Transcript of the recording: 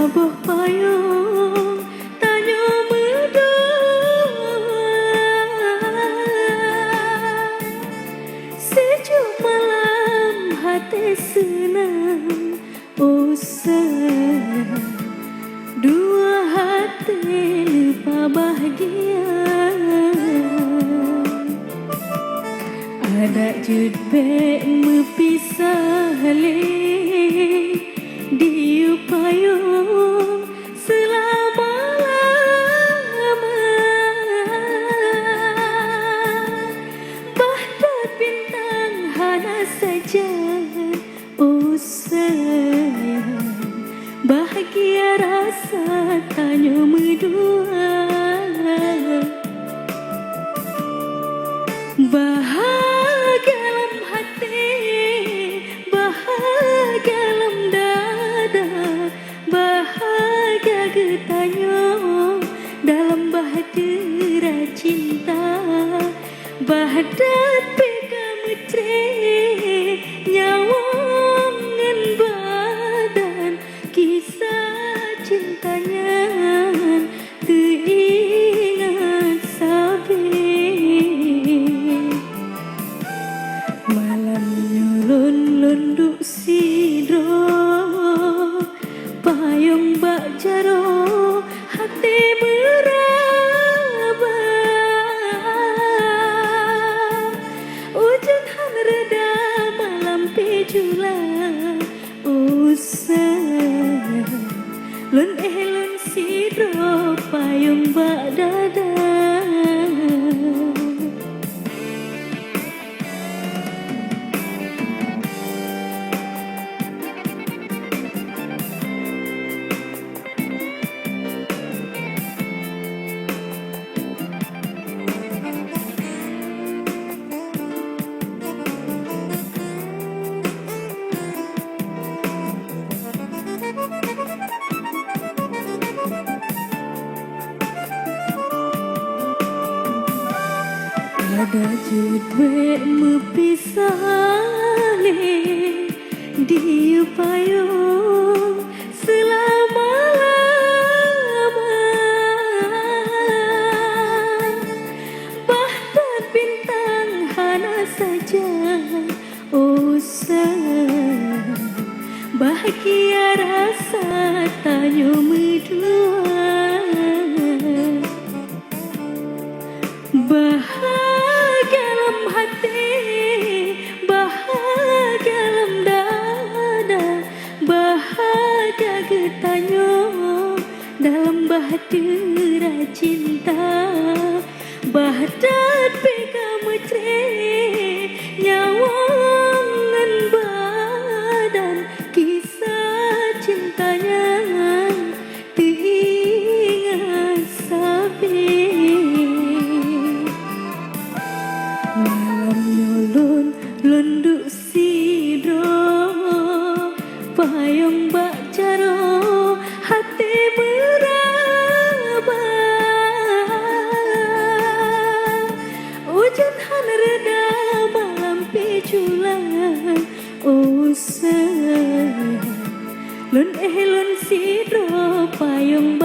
sabuh payung tanyo medua sejuk malam hati senang sayang dua hati lupa bahagia ada judbek mepisah di payung selama-lama bahdat bintang hana saja sayang bahagia rasa tanyo medua bahagia dalam hati bahagia dalam dada bahagia getanyo dalam bahtera cinta bahdat peka metre nyawang ngan badan kisah cintanya teringat sabi malam nyulun lunduk sidro payung bak jaro hati meraba hujan han reda malam pejula sayang lun lun sidro payung bak dada ada judwe mepisah di payung selama-lama bahdat bintang hana saja sayang bahagia rasa tanyo medua bahagia dalam hati bahagia dalam dada bahagia getanyo dalam bahtera cinta bahdat peka metre nyawang ngan badan kisah cintanya teringat sabi malam nyulun lunduk sidro payung bak jaro hati meraba hujan han reda malam pejulan sayang lun lun sidro payung